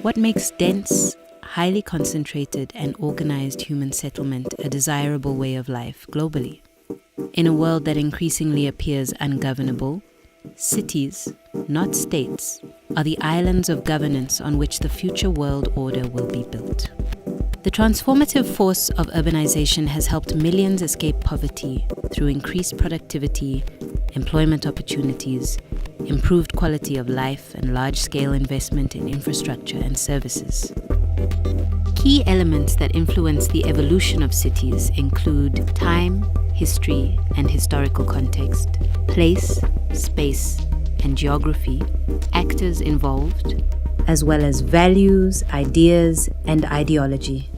What makes dense, highly concentrated and organized human settlement a desirable way of life globally? In a world that increasingly appears ungovernable, cities, not states, are the islands of governance on which the future world order will be built. The transformative force of urbanization has helped millions escape poverty through increased productivity, employment opportunities, improved quality of life, and large-scale investment in infrastructure and services. Key elements that influence the evolution of cities include time, history, and historical context, place, space, and geography, actors involved, as well as values, ideas, and ideology.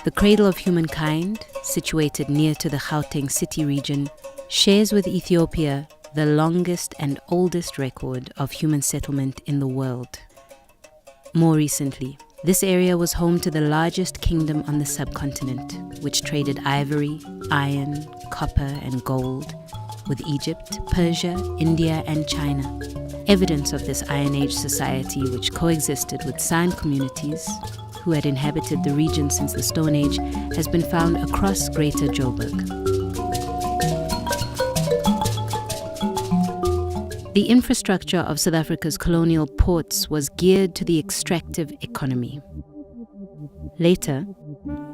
The cradle of humankind, situated near to the Gauteng city region, shares with Ethiopia the longest and oldest record of human settlement in the world. More recently, this area was home to the largest kingdom on the subcontinent, which traded ivory, iron, copper, and gold with Egypt, Persia, India, and China. Evidence of this Iron Age society, which coexisted with San communities who had inhabited the region since the Stone Age, has been found across Greater Joburg. The infrastructure of South Africa's colonial ports was geared to the extractive economy. Later,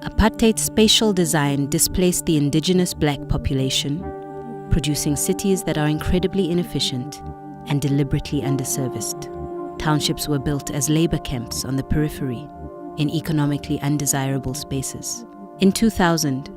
apartheid's spatial design displaced the indigenous black population, producing cities that are incredibly inefficient and deliberately underserviced. Townships were built as labor camps on the periphery, in economically undesirable spaces. In 2000,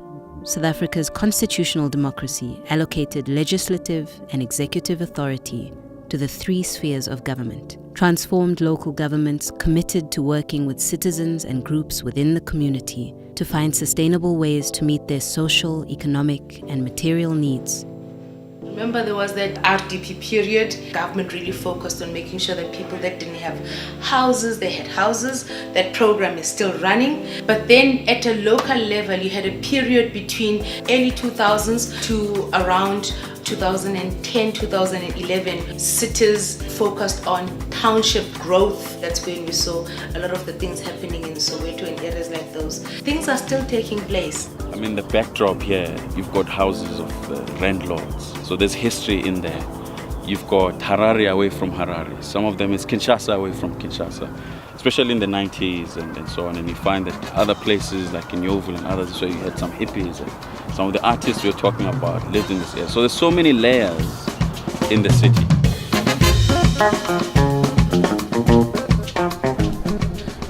South Africa's constitutional democracy allocated legislative and executive authority to the three spheres of government, transformed local governments committed to working with citizens and groups within the community to find sustainable ways to meet their social, economic, and material needs. Remember, there was that RDP period. Government really focused on making sure that people that didn't have houses, they had houses. That program is still running. But then at a local level, you had a period between early 2000s to around 2010, 2011, cities focused on township growth. That's when we saw a lot of the things happening in Soweto and areas like those. Things are still taking place. I mean, the backdrop here, you've got houses of landlords. So there's history in there. You've got Harare away from Harare. Some of them is Kinshasa away from Kinshasa, especially in the 90s and so on. And you find that other places like in Yeovil and others, so you had some hippies and some of the artists we're talking about lived in this area. So there's so many layers in the city.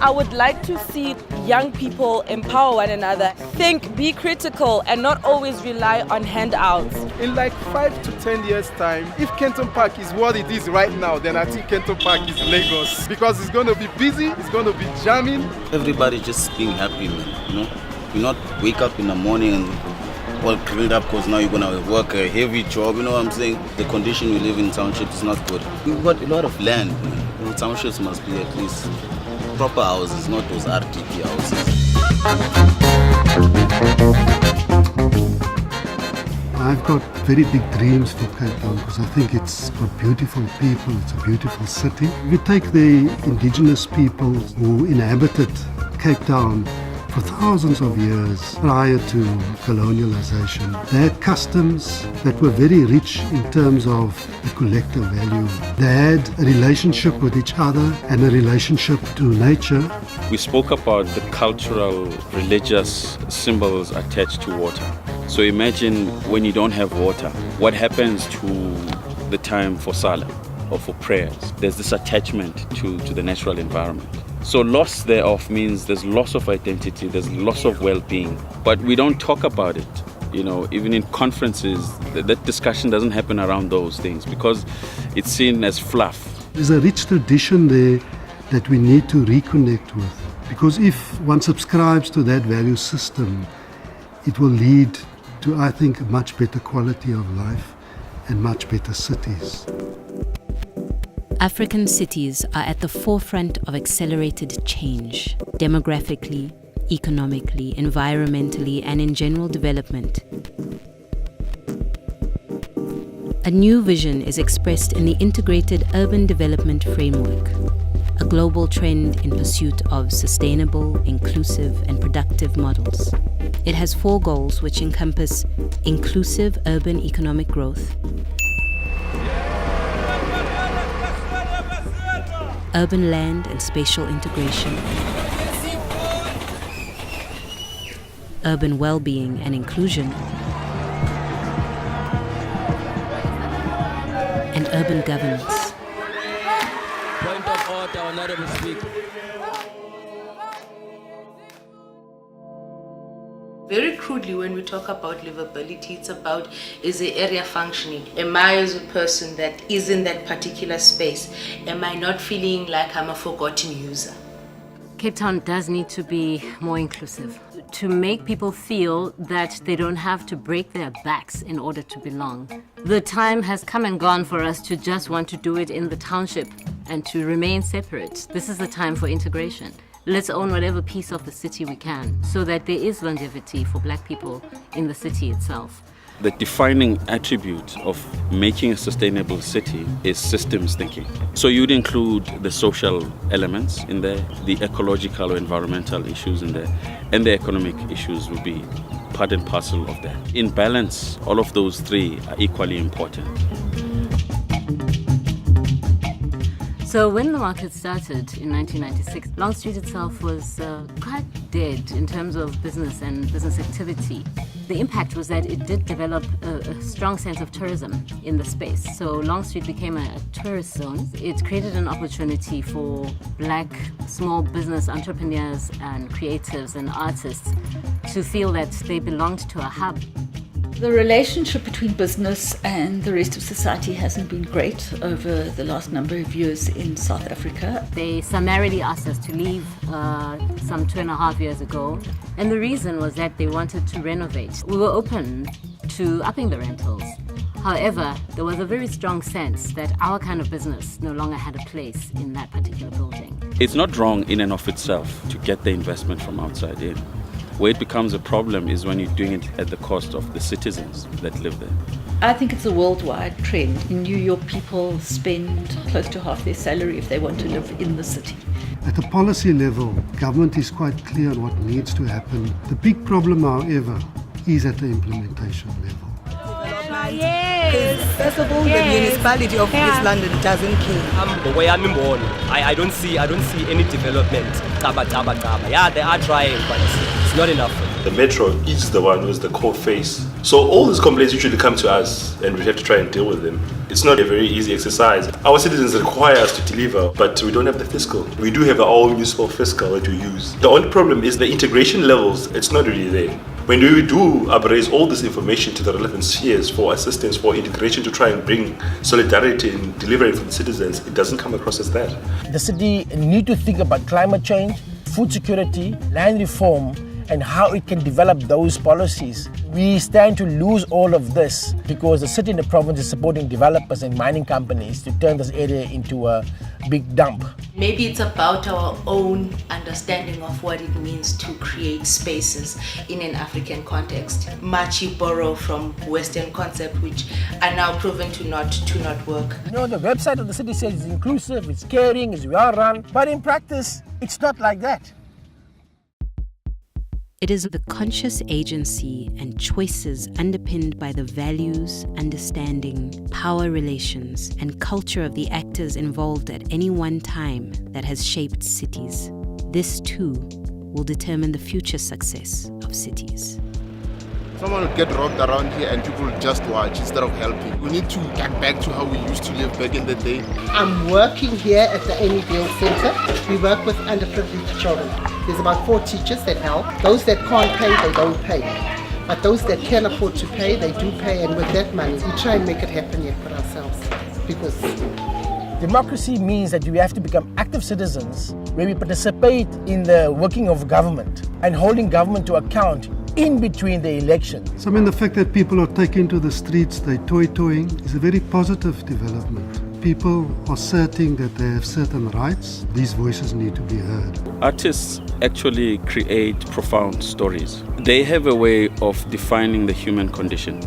I would like to see young people empower one another, think, be critical, and not always rely on handouts. In like 5 to 10 years' time, if Kenton Park is what it is right now, then I think Kenton Park is Lagos. Because it's going to be busy, it's going to be jamming. Everybody just being happy, man, you know? You not wake up in the morning and all grilled up because now you're going to work a heavy job, you know what I'm saying? The condition we live in township is not good. We've got a lot of land, man. You know, townships must be at least proper houses, not those RTP houses. I've got very big dreams for Cape Town because I think it's got beautiful people, it's a beautiful city. If you take the indigenous people who inhabited Cape Town for thousands of years prior to colonialization, they had customs that were very rich in terms of the collective value. They had a relationship with each other and a relationship to nature. We spoke about the cultural, religious symbols attached to water. So imagine when you don't have water, what happens to the time for salah or for prayers? There's this attachment to the natural environment. So loss thereof means there's loss of identity, there's loss of well-being, but we don't talk about it. You know, even in conferences, that discussion doesn't happen around those things because it's seen as fluff. There's a rich tradition there that we need to reconnect with, because if one subscribes to that value system, it will lead to, I think, a much better quality of life and much better cities. African cities are at the forefront of accelerated change, demographically, economically, environmentally, and in general development. A new vision is expressed in the Integrated Urban Development Framework, a global trend in pursuit of sustainable, inclusive, and productive models. It has 4 goals which encompass inclusive urban economic growth, urban land and spatial integration, urban well-being and inclusion, and urban governance. Point of order, Honorable Speaker. Very crudely, when we talk about livability, it's about, is the area functioning? Am I, as a person that is in that particular space, am I not feeling like I'm a forgotten user? Cape Town does need to be more inclusive, to make people feel that they don't have to break their backs in order to belong. The time has come and gone for us to just want to do it in the township and to remain separate. This is the time for integration. Let's own whatever piece of the city we can so that there is longevity for Black people in the city itself. The defining attribute of making a sustainable city is systems thinking. So you'd include the social elements in there, the ecological or environmental issues in there, and the economic issues will be part and parcel of that. In balance, all of those 3 are equally important. So when the market started in 1996, Long Street itself was quite dead in terms of business and business activity. The impact was that it did develop a strong sense of tourism in the space. So Long Street became a tourist zone. It created an opportunity for Black small business entrepreneurs and creatives and artists to feel that they belonged to a hub. The relationship between business and the rest of society hasn't been great over the last number of years in South Africa. They summarily asked us to leave some 2.5 years ago, and the reason was that they wanted to renovate. We were open to upping the rentals. However, there was a very strong sense that our kind of business no longer had a place in that particular building. It's not wrong in and of itself to get the investment from outside in. Where it becomes a problem is when you're doing it at the cost of the citizens that live there. I think it's a worldwide trend. In New York, people spend close to half their salary if they want to live in the city. At a policy level, government is quite clear on what needs to happen. The big problem, however, is at the implementation level. First of all, the municipality of East London doesn't care. The way I'm born, I don't see any development. Yeah, they are trying, but it's not enough. The metro is the one who's the core face. So all these complaints usually come to us and we have to try and deal with them. It's not a very easy exercise. Our citizens require us to deliver, but we don't have the fiscal. We do have our own useful fiscal that we use. The only problem is the integration levels, it's not really there. When we do raise all this information to the relevant spheres for assistance, for integration to try and bring solidarity and delivery for the citizens, it doesn't come across as that. The city need to think about climate change, food security, land reform, and how it can develop those policies. We stand to lose all of this because the city and the province is supporting developers and mining companies to turn this area into a big dump. Maybe it's about our own understanding of what it means to create spaces in an African context. Much you borrow from Western concepts which are now proven to not work. You know, the website of the city says it's inclusive, it's caring, it's well run, but in practice, it's not like that. It is the conscious agency and choices underpinned by the values, understanding, power relations, and culture of the actors involved at any one time that has shaped cities. This, too, will determine the future success of cities. Someone would get robbed around here and people would just watch instead of helping. We need to get back to how we used to live back in the day. I'm working here at the Amy Gill Center. We work with underprivileged children. There's about 4 teachers that help. Those that can't pay, they don't pay. But those that can afford to pay, they do pay. And with that money, we try and make it happen here for ourselves. Because democracy means that we have to become active citizens where we participate in the working of government and holding government to account in between the elections. So I mean, the fact that people are taking to the streets, they're toy-toying, is a very positive development. People are asserting that they have certain rights. These voices need to be heard. Artists actually create profound stories. They have a way of defining the human condition.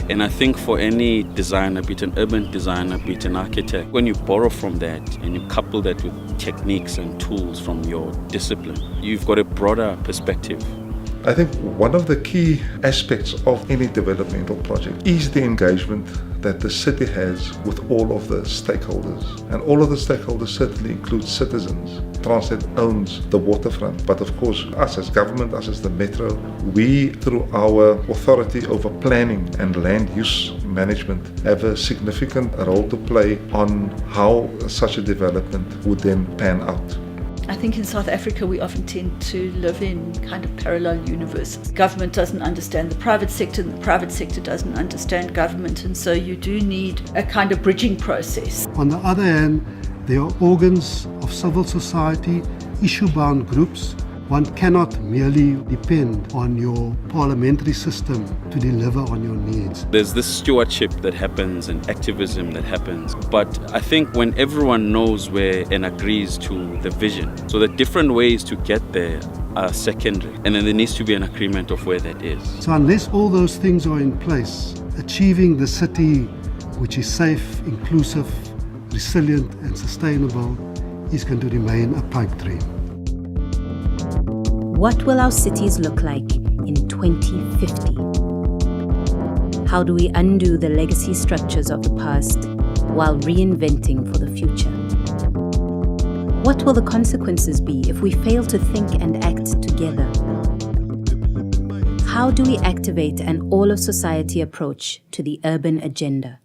And I think for any designer, be it an urban designer, be it an architect, when you borrow from that and you couple that with techniques and tools from your discipline, you've got a broader perspective. I think one of the key aspects of any developmental project is the engagement that the city has with all of the stakeholders. And all of the stakeholders certainly include citizens. Transnet owns the waterfront, but of course us as government, us as the metro, we through our authority over planning and land use management have a significant role to play on how such a development would then pan out. I think in South Africa we often tend to live in kind of parallel universes. Government doesn't understand the private sector, and the private sector doesn't understand government, and so you do need a kind of bridging process. On the other hand, there are organs of civil society, issue-bound groups. One cannot merely depend on your parliamentary system to deliver on your needs. There's this stewardship that happens and activism that happens. But I think when everyone knows where and agrees to the vision, so the different ways to get there are secondary. And then there needs to be an agreement of where that is. So unless all those things are in place, achieving the city which is safe, inclusive, resilient and sustainable is going to remain a pipe dream. What will our cities look like in 2050? How do we undo the legacy structures of the past while reinventing for the future? What will the consequences be if we fail to think and act together? How do we activate an all-of-society approach to the urban agenda?